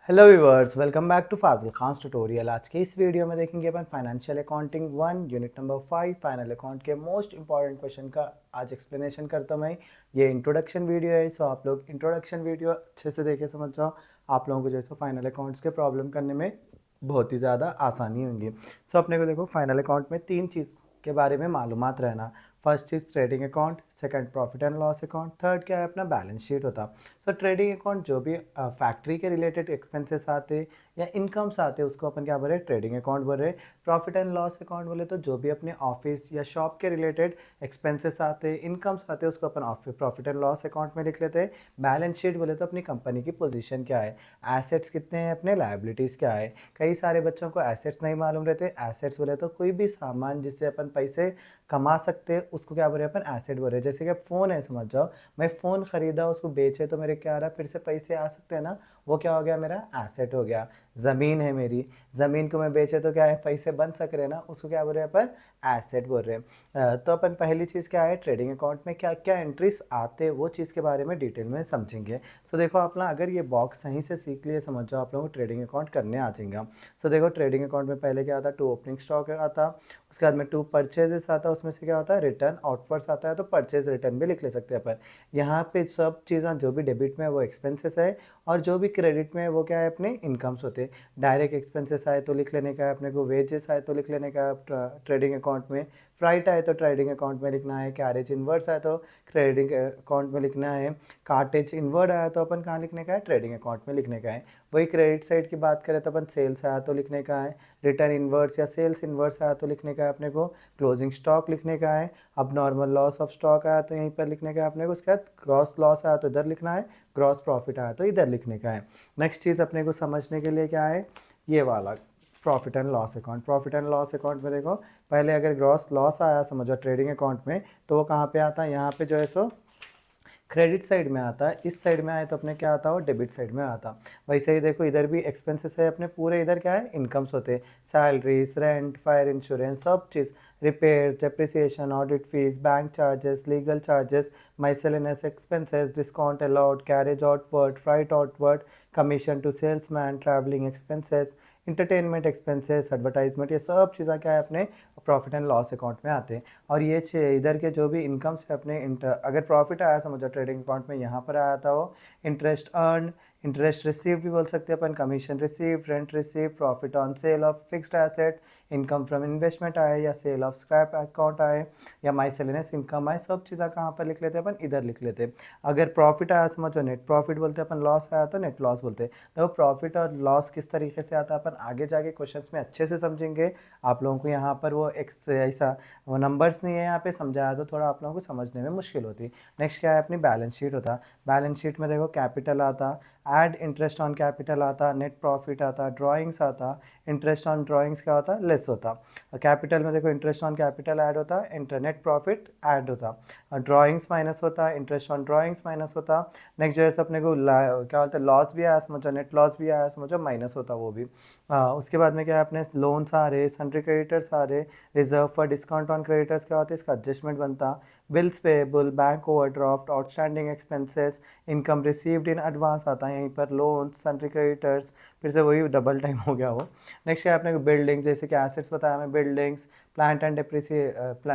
Hello viewers, welcome back to Fazil Khan tutorial. आज के इस वीडियो में देखेंगे अपन financial accounting 1 unit number 5 final account के मोस्ट इंपॉर्टेंट क्वेश्चन का आज एक्सप्लेनेशन करता हूँ मैं। ये इंट्रोडक्शन वीडियो है, सो आप लोग इंट्रोडक्शन वीडियो अच्छे से देखे समझ जाओ। आप लोगों को जो है फाइनल अकाउंट्स के प्रॉब्लम करने में बहुत ही ज़्यादा आसानी होंगी। सो अपने को देखो फाइनल अकाउंट में तीन चीज़ के बारे में मालूमात रहना। First cheese trading account, second profit and loss account, third क्या है अपना बैलेंस शीट होता। सो ट्रेडिंग अकाउंट जो भी फैक्ट्री के रिलेटेड एक्सपेंसेस आते या इनकम्स आते उसको अपन क्या बोल रहे, ट्रेडिंग अकाउंट बोल रहे। प्रॉफिट एंड लॉस अकाउंट बोले तो जो भी अपने ऑफिस या शॉप के रिलेटेड एक्सपेंसेस आते, इनकम्स आते, उसको अपन प्रॉफिट एंड लॉस अकाउंट में लिख लेते हैं। बैलेंस शीट बोले तो अपनी कंपनी की पोजीशन क्या है, एसेट्स कितने हैं, अपने लायबिलिटीज़ क्या है। कई सारे बच्चों को एसेट्स नहीं मालूम रहते। एसेट्स बोले तो कोई भी सामान जिससे अपन पैसे कमा सकते हैं उसको क्या बोल रहे हैं अपन, एसेट बोल रहे हैं। जैसे कि फ़ोन है, समझ जाओ मैं फ़ोन ख़रीदा, उसको बेचे तो मेरे क्या आ रहा, फिर से पैसे आ सकते हैं ना, वो क्या हो गया, मेरा एसेट हो गया। ज़मीन है मेरी, ज़मीन को मैं बेचे तो क्या है, पैसे बन सक रहे हैं ना, उसको क्या बोल रहे हैं अपन, एसेट बोल रहे हैं। तो अपन पहली चीज़ क्या है, ट्रेडिंग अकाउंट में क्या क्या एंट्रीज आते हैं वो चीज़ के बारे में डिटेल में समझेंगे। सो देखो अपना अगर ये बॉक्स सही से सीख लिए, समझ जाओ आप लोगों को ट्रेडिंग अकाउंट करने आ जाएगा। सो देखो ट्रेडिंग अकाउंट में पहले क्या आता, टू ओपनिंग स्टॉक आता, उसके बाद में टू परचेजेस आता, उसमें से क्या होता है, रिटर्न आउटवर्ड्स आता है, तो परचेज रिटर्न भी लिख ले सकते हैं अपन। यहाँ पे सब चीज़ें जो भी डेबिट में है वो एक्सपेंसेस है, और जो भी क्रेडिट में है वो क्या है, अपने इनकम्स होते हैं। डायरेक्ट एक्सपेंसेस आए तो लिख लेने का है अपने को, वेजेस आए तो लिख लेने का है ट्रेडिंग अकाउंट में, फ्राइट आए तो ट्रेडिंग अकाउंट में लिखना है, कैरेज इनवर्ड्स आए तो ट्रेडिंग अकाउंट में लिखना है, कार्टेज इनवर्ड आया तो अपन कहाँ लिखने का है, ट्रेडिंग अकाउंट में लिखने का है। वही क्रेडिट साइड की बात करें तो अपन सेल्स आया तो लिखने का है, रिटर्न इनवर्ड्स या सेल्स इनवर्ड्स आया तो लिखने का है अपने को, क्लोजिंग स्टॉक लिखने का है। अब नॉर्मल लॉस ऑफ स्टॉक आया तो यहीं पर लिखने का है अपने को, उसके बाद ग्रॉस लॉस आया तो इधर लिखना है, ग्रॉस प्रॉफिट आया तो इधर लिखने का है। नेक्स्ट चीज़ अपने को समझने के लिए क्या है, ये वाला profit and loss account. Profit and loss account में देखो पहले अगर ग्रॉस लॉस आया समझो ट्रेडिंग अकाउंट में, तो वो कहाँ पे आता है, यहाँ पे जो है सो क्रेडिट साइड में आता है। इस साइड में आए तो अपने क्या आता हो, डेबिट साइड में आता। वैसे ही देखो इधर भी एक्सपेंसेस है अपने पूरे, इधर क्या है, इनकम्स होते हैं, सैलरीज, रेंट, फायर इंश्योरेंस, सब चीज़, repairs, depreciation, audit fees, bank charges, legal charges, miscellaneous expenses, discount allowed, carriage outward, freight outward, commission to salesman, traveling expenses, entertainment expenses, advertisement, ये सब चीज़ें क्या है अपने प्रॉफिट एंड लॉस अकाउंट में आते हैं। और ये इधर के जो भी इनकम्स है अपने अगर प्रॉफिट आया समझो ट्रेडिंग अकाउंट में, यहाँ पर आया था वो इंटरेस्ट अर्न, इंटरेस्ट रिसीव भी बोल सकते हैं अपन, commission receive, rent receive, profit on sale of fixed asset, income from investment आए या सेल ऑफ स्क्रैप अकाउंट आए या माइसेलेनियस इनकम आए, सब चीज़ें कहाँ पर लिख लेते हैं अपन, इधर लिख लेते हैं। अगर प्रॉफिट आया समझो नेट प्रॉफिट बोलते हैं अपन, लॉस आया तो नेट लॉस बोलते हैं। तो प्रॉफिट और लॉस किस तरीके से आता है अपन आगे जाके क्वेश्चंस में अच्छे से समझेंगे। आप लोगों को यहाँ पर वो एक ऐसा वो नंबर्स नहीं है यहाँ पे समझाया तो थोड़ा आप लोगों को समझने में मुश्किल होती। नेक्स्ट क्या है, अपनी बैलेंस शीट होता। बैलेंस शीट में देखो कैपिटल आता, ऐड इंटरेस्ट ऑन कैपिटल आता, नेट प्रॉफिट आता, ड्राइंग्स आता, इंटरेस्ट ऑन ड्राइंग्स क्या होता, लेस होता। कैपिटल में देखो इंटरेस्ट ऑन कैपिटल ऐड होता, इंटरनेट प्रॉफिट ऐड होता, ड्राइंग्स माइनस होता, इंटरेस्ट ऑन ड्राइंग्स माइनस होता। नेक्स्ट जैसे अपने को क्या बोलते हैं, लॉस भी आया समझो, नेट लॉस भी आया समझो, माइनस होता वो भी। उसके बाद में क्या है, अपने लोन्स आ रहे, सन्ड्री क्रेडिटर्स आ रहे, reserve for discount on creditors क्या होता है, इसका एडजस्टमेंट बनता, bills payable, bank overdraft, outstanding expenses, income received in advance आता है यहीं पर, लोन्स, सन्ड्री क्रेडिटर्स, फिर से वही डबल टाइम हो गया वो। नेक्स्ट है अपने बिल्डिंग्स, जैसे कि एसेट्स बताया मैं, buildings, plant and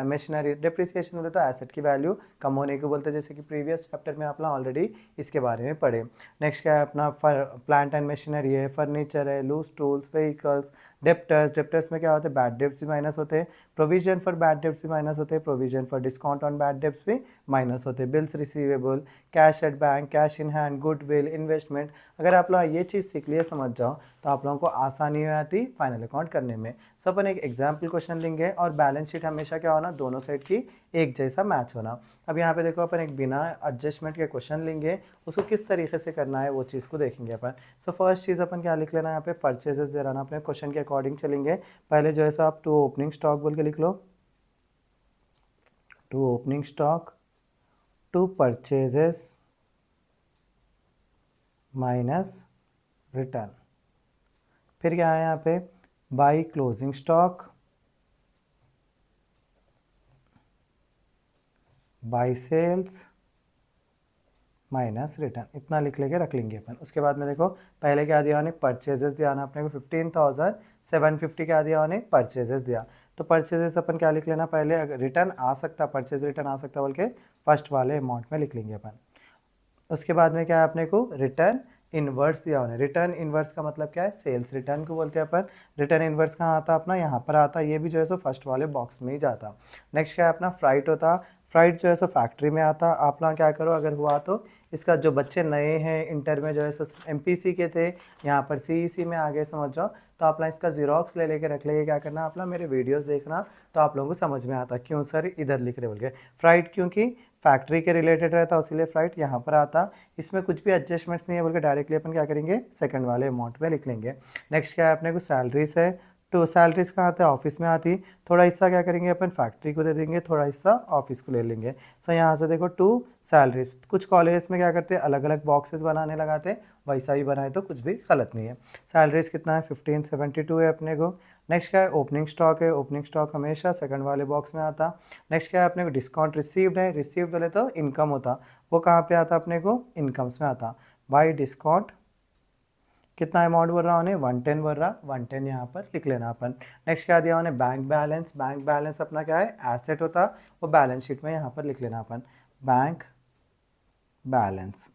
machinery, depreciation बोलते तो एसेट की वैल्यू कम होने को बोलते हैं, जैसे कि प्रीवियस चैप्टर में आप लोग ऑलरेडी इसके बारे में पढ़े। नेक्स्ट क्या है अपना प्लांट एंड मशीनरी है, फर्नीचर है, loose tools, vehicles, debtors, debtors में क्या होते हैं, बैड डेप्स भी माइनस होते हैं, प्रोविजन फॉर बैड डेप्स भी माइनस होते हैं, provision for discount on bad debts भी माइनस होते हैं, bills receivable, cash at bank, cash in hand, goodwill, investment. अगर आप लोग ये चीज़ सीख लिए समझ जाओ तो आप लोगों को आसानी हो जाती फाइनल अकाउंट करने में। सो अपन एक एग्जाम्पल क्वेश्चन लेंगे, और बैलेंस शीट हमेशा क्या होना, दोनों साइड की एक जैसा मैच होना। अब यहाँ पे देखो अपन एक बिना एडजस्टमेंट के क्वेश्चन लेंगे, उसको किस तरीके से करना है वो चीज़ को देखेंगे अपन। सो फर्स्ट चीज़ अपन क्या लिख लेना है, यहाँ पे परचेजेस दे रहा ना, अपने क्वेश्चन के अकॉर्डिंग चलेंगे। पहले जो है सो आप टू ओपनिंग स्टॉक बोल के लिख लो, to opening stock, to purchases minus return. फिर क्या है यहाँ पे, by closing stock, by sales, minus return, इतना लिख लेके रख लेंगे अपन। उसके बाद में देखो पहले क्या दिया उन्हें, परचेजेस दिया ना अपने को 15,750 क्या दिया उन्हें, परचेजेस दिया। तो परचेजेस अपन क्या लिख लेना पहले, अगर रिटर्न आ सकता, परचेज रिटर्न आ सकता बोल के फर्स्ट वाले अमाउंट में लिख लेंगे अपन। उसके बाद में क्या है अपने को, रिटर्न इनवर्स दिया उन्हें। रिटर्न इनवर्स का मतलब क्या है, सेल्स रिटर्न को बोलते हैं अपन। रिटर्न इनवर्स कहाँ आता अपना, यहाँ पर आता, ये भी जो है सो फर्स्ट वाले बॉक्स में ही जाता। नेक्स्ट क्या है अपना, फ्राइट होता। फ्राइट जो है सो फैक्ट्री में आता। आप ना क्या करो, अगर हुआ तो इसका जो बच्चे नए हैं इंटर में जो है सो एमपीसी के थे, यहाँ पर सीईसी में आगे समझ जाओ, तो आप ना इसका जीरोक्स ले लेके रख लेंगे। क्या करना आप ना, मेरे वीडियोस देखना, तो आप लोगों को समझ में आता क्यों सर इधर लिख रहे बोल के। फ्राइट क्योंकि फैक्ट्री के रिलेटेड रहता, इसीलिए फ्राइट यहाँ पर आता। इसमें कुछ भी एडजस्टमेंट्स नहीं है बोल के डायरेक्टली अपन क्या करेंगे, सेकंड वाले अमाउंट में लिख लेंगे। नेक्स्ट क्या है अपने को, सैलरीज है। तो सैलरीज कहाँ आते हैं, ऑफिस में आती। थोड़ा हिस्सा क्या करेंगे अपन, फैक्ट्री को दे देंगे, थोड़ा हिस्सा ऑफिस को ले लेंगे। सो यहाँ से देखो टू सैलरीज। कुछ कॉलेजेस में क्या करते हैं, अलग अलग बॉक्सेस बनाने लगाते हैं, वैसा ही बनाए तो कुछ भी गलत नहीं है। सैलरीज कितना है, 1572 है अपने को। नेक्स्ट क्या है, ओपनिंग स्टॉक है। ओपनिंग स्टॉक हमेशा सेकंड वाले बॉक्स में आता। नेक्स्ट क्या है अपने को, डिस्काउंट रिसीव्ड है। रिसीव्ड बोले तो इनकम होता, वो कहाँ पे आता अपने को, इनकम्स में आता। बाई डिस्काउंट कितना अमाउंट बोल रहा उन्हें, 110 बोल रहा, 110 यहाँ पर लिख लेना अपन। नेक्स्ट क्या दिया उन्हें, बैंक बैलेंस। बैंक बैलेंस अपना क्या है, एसेट होता, वो बैलेंस शीट में यहाँ पर लिख लेना अपन, बैंक बैलेंस।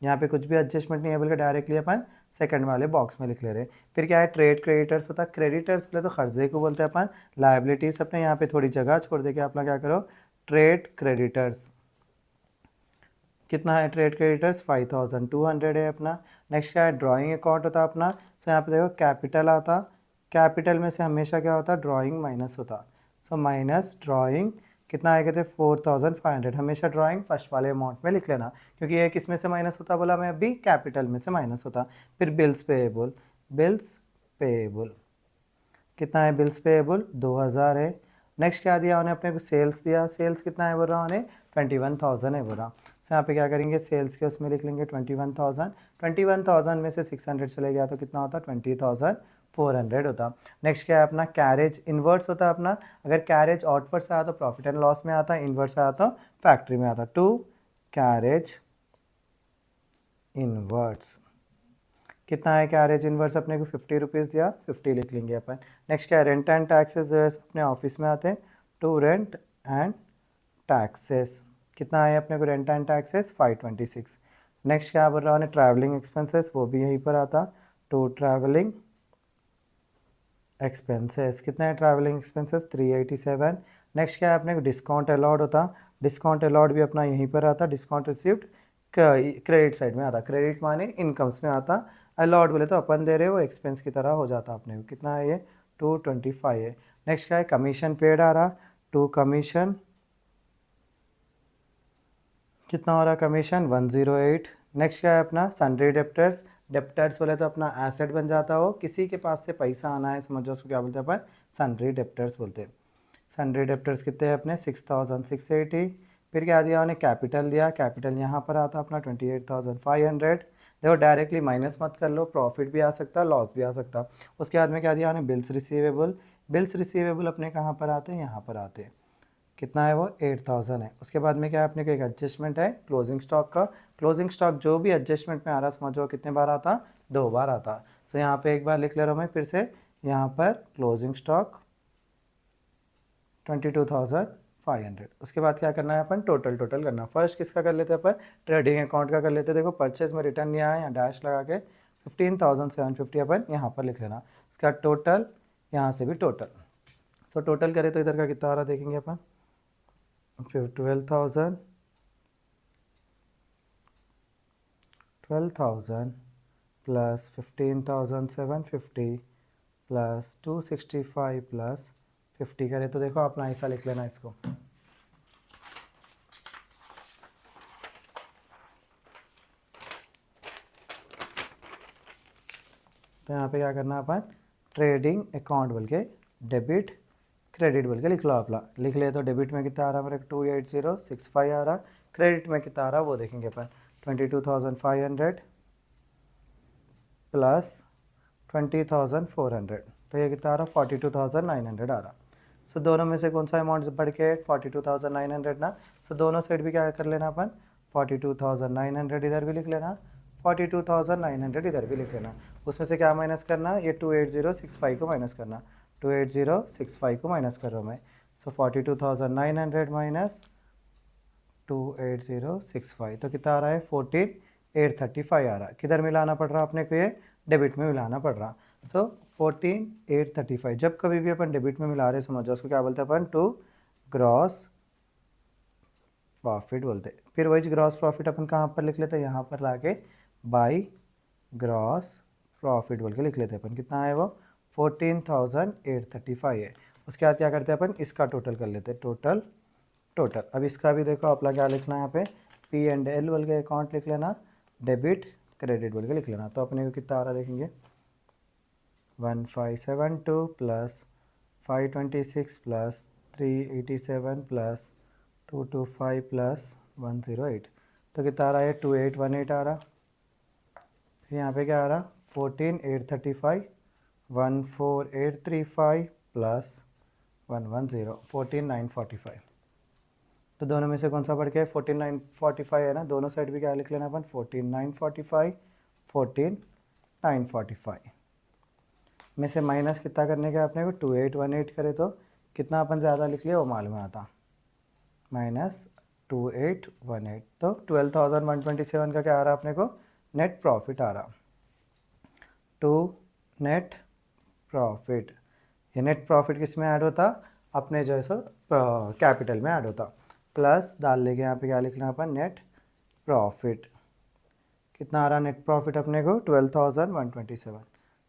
यहाँ पे कुछ भी एडजस्टमेंट नहीं है बल्कि डायरेक्टली अपन सेकंड वाले बॉक्स में लिख ले रहे। फिर क्या है, ट्रेड क्रेडिटर्स होता। क्रेडिटर्स बोले तो खर्चे को बोलते हैं अपन। लाइबिलिटीज अपने यहाँ पे थोड़ी जगह छोड़ दे के अपना क्या करो, ट्रेड क्रेडिटर्स। कितना है ट्रेड क्रेडिटर्स, 5200 है अपना। नेक्स्ट क्या है, ड्राइंग अकाउंट होता अपना। सो यहाँ पे देखो कैपिटल आता। कैपिटल में से हमेशा क्या होता, ड्राइंग माइनस होता। सो माइनस ड्राइंग कितना आएगा थे, 4500। हमेशा ड्राइंग फर्स्ट वाले अमाउंट में लिख लेना, क्योंकि ये किस में से माइनस होता बोला मैं अभी, कैपिटल में से माइनस होता। फिर बिल्स पेएबल। बिल्स पेएबल कितना है, बिल्स पेएबल 2000 है। नेक्स्ट क्या दिया उन्हें अपने को, सेल्स दिया। सेल्स कितना है बोल रहा उन्हें, 21,000 है बोल रहा। सो यहाँ पे क्या करेंगे, सेल्स के उसमें लिख लेंगे 21,000। 21,000 में से 600 चले गया तो कितना होता, 20,400 होता। नेक्स्ट क्या है अपना, कैरेज इनवर्स होता है अपना। अगर कैरेज आउटवर्ड से आया तो प्रॉफिट एंड लॉस में आता, इनवर्स से आया तो फैक्ट्री में आता। टू कैरेज इनवर्स कितना है, कैरेज इनवर्स अपने को 50 रुपीज़ दिया, 50 लिख लेंगे अपन। नेक्स्ट क्या है, रेंट एंड टैक्सेस जो है अपने ऑफिस में आते हैं। टू रेंट एंड टैक्सेस कितना है अपने को, रेंट एंड टैक्सेस 526। नेक्स्ट क्या बोल रहा है, ट्रैवलिंग एक्सपेंसेस, वो भी यहीं पर आता। टू ट्रैवलिंग एक्सपेंसेस कितना है, ट्रैवलिंग एक्सपेंसेस 387। नेक्स्ट क्या है अपने को, डिस्काउंट अलाउड होता। डिस्काउंट अलाउड भी अपना यहीं पर आता। डिस्काउंट रिसीव्ड क्रेडिट साइड में आता। क्रेडिट माने इनकम्स में आता। अलाउड बोले तो अपन दे रहे हो, एक्सपेंस की तरह हो जाता अपने को। कितना है ये, 225 है। नेक्स्ट क्या है, कमीशन पेड आ रहा। टू कमीशन कितना हो रहा, कमीशन 108। नेक्स्ट क्या है अपना, सन्ड्री डेप्टर्स। डेप्टर्स बोले तो अपना एसेट बन जाता हो, किसी के पास से पैसा आना है समझो, उसको क्या बोलते हैं अपन, सन्ड्री डेप्टर्स बोलते हैं। सन्ड्री डेप्टर्स कितने हैं अपने, 6,680। फिर क्या दिया उन्हें, कैपिटल दिया। कैपिटल यहाँ पर आता अपना 28,500। देखो डायरेक्टली माइनस मत कर लो, प्रॉफिट भी आ सकता, लॉस भी आ सकता। उसके बाद में क्या दिया उन्हें, बिल्स रिसीवेबल। बिल्स रिसीवेबल अपने कहाँ पर आते हैं, यहाँ पर आते हैं। कितना है वो, 8,000 है। उसके बाद में क्या है अपने को, एक एडजस्टमेंट है क्लोजिंग स्टॉक का। क्लोजिंग स्टॉक जो भी एडजस्टमेंट में आ रहा समझो कितने बार आता, 2 बार आता। सो यहाँ पे एक बार लिख ले रहा हूँ मैं फिर से, यहाँ पर क्लोजिंग स्टॉक 22,500। उसके बाद क्या करना है अपन, टोटल करना। फर्स्ट किसका कर लेते हैं अपन, ट्रेडिंग अकाउंट का कर लेते हैं। देखो परचेज में रिटर्न नहीं आया, यहाँ डैश लगा के 15,750 अपन यहाँ पर लिख लेना। उसके बाद टोटल, यहाँ से भी टोटल। सो टोटल करें तो इधर का कितना आ रहा देखेंगे अपन, फिर 12,000 प्लस 15,750 प्लस 265 प्लस 50 करें तो देखो अपना ऐसा लिख लेना इसको। तो यहाँ पे क्या करना अपन, ट्रेडिंग अकाउंट बोल के डेबिट क्रेडिट बोल के लिख लो अपना। लिख ले तो डेबिट में कितना आ रहा है मेरे, 28065 आ रहा। क्रेडिट में कितना आ रहा वो देखेंगे अपन, 22,500 प्लस 20,400, तो ये कितना आ रहा, 42,900 आ रहा। सो दोनों में से कौन सा अमाउंट बढ़ के 42,900 ना। सो दोनों साइड भी क्या कर लेना अपन, 42,900 इधर भी लिख लेना, 42,900 इधर भी लिख लेना। उसमें से क्या माइनस करना, ये 28065 को माइनस करना, 28065 को माइनस कर रहा हूँ मैं। सो 42,900 माइनस 28065 तो कितना आ रहा है, 14,835 आ रहा है। किधर मिलाना पड़ रहा अपने को, ये डेबिट में मिलाना पड़ रहा। सो 14,835 जब कभी भी अपन डेबिट में मिला रहे समझो उसको क्या बोलते हैं अपन, टू ग्रॉस प्रॉफिट बोलते। फिर वही ग्रॉस प्रॉफिट अपन कहाँ पर लिख लेते हैं, यहाँ पर लाके बाई ग्रॉस प्रॉफिट बोल के लिख लेते हैं अपन। कितना है वो, 14,835 है। उसके बाद क्या करते हैं अपन, इसका टोटल कर लेते हैं, टोटल। अब इसका भी देखो अपना क्या लिखना है यहाँ पे, P&L बोल के अकाउंट लिख लेना, डेबिट क्रेडिट बोल के लिख लेना। तो अपने को कितना आ रहा देखेंगे, 1572 प्लस 526 प्लस 387 प्लस 225 प्लस 108 तो कितना आ रहा है, 2818 आ रहा। फिर यहाँ पे क्या आ रहा, 14,835 14835 प्लस 110 14,945। तो दोनों में से कौन सा बढ़ के 14,945 है ना, दोनों साइड भी क्या लिख लेना अपन, 14,945 14,945 में से माइनस कितना करने का अपने को, 2818 करे तो कितना अपन ज़्यादा लिख लिया वो मालूम आता, माइनस 2818। तो 12,127 का क्या आ रहा अपने को, नेट प्रॉफिट आ रहा। टू नेट प्रॉफिट, ये नेट प्रॉफिट किस में ऐड होता, अपने जो है सो कैपिटल में ऐड होता। प्लस डाल लेके यहाँ पे क्या लिखना अपन, नेट प्रॉफिट। कितना आ रहा नेट प्रॉफिट अपने को, 12,127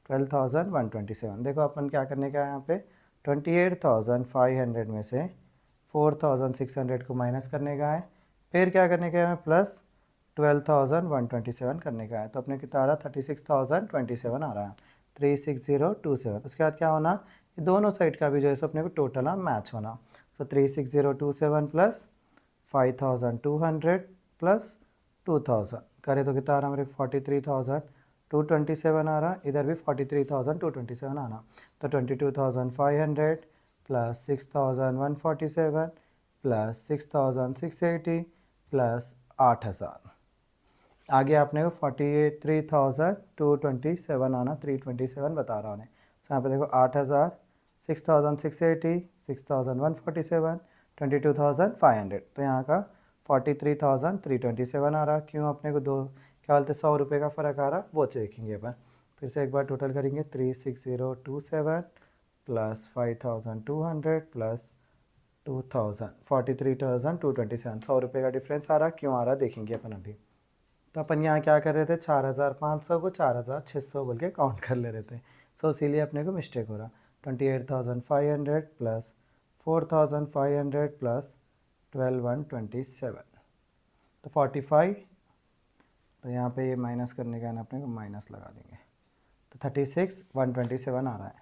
12,127। देखो अपन क्या करने का है यहाँ पे, 28,500 में से 4,600 को माइनस करने का है, फिर क्या करने का है प्लस 12,127 करने का है। तो अपने कितना आ रहा, 36,027 आ रहा है, 36027। उसके बाद क्या होना, ये दोनों साइड का भी जो है सो अपने को टोटल मैच होना। सो 36027 प्लस 5,200 प्लस 2,000 करे तो कितना आ रहा मेरे, 43,227 आ रहा। इधर भी 43,227 आना। तो 22,500 प्लस 6,147 प्लस 6,680 प्लस 8,000 आगे आपने को 43,227 आना, 327 बता रहा उन्हें। सो यहाँ पे देखो 8,000 6,680 6,147 22,500। तो यहाँ का 43,327 आ रहा। क्यों अपने को दो क्या बोलते 100 रुपये का फ़र्क आ रहा, वो देखेंगे अपन। फिर से एक बार टोटल करेंगे, 36027 प्लस 5,200 प्लस 2,000 43,227 100 रुपये का डिफरेंस आ रहा। क्यों आ रहा देखेंगे अपन अभी। तो अपन यहाँ क्या कर रहे थे, 4,500 को 4,600 बोल के काउंट कर ले रहे थे। सो इसीलिए अपने को मिस्टेक हो रहा। 28,500 प्लस 4,500 प्लस 12,127 तो 45। तो यहाँ पे ये माइनस करने का ना अपने को माइनस लगा देंगे। तो 36,127 आ रहा है।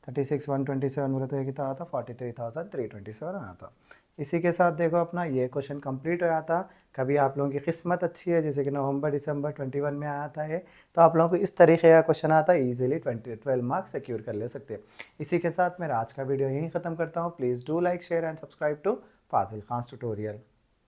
36,127 बोले तो ये कितना आता, 43,327 आया था। इसी के साथ देखो अपना ये क्वेश्चन कंप्लीट हो जाता। कभी आप लोगों की किस्मत अच्छी है, जैसे कि नवंबर दिसंबर 21 में आया था ये, तो आप लोगों को इस तरीके का क्वेश्चन आता है, इजीली 12 मार्क्स सिक्योर कर ले सकते हैं। इसी के साथ मेरा आज का वीडियो यहीं ख़त्म करता हूँ। Please do like share and subscribe to Fazil Khan tutorial.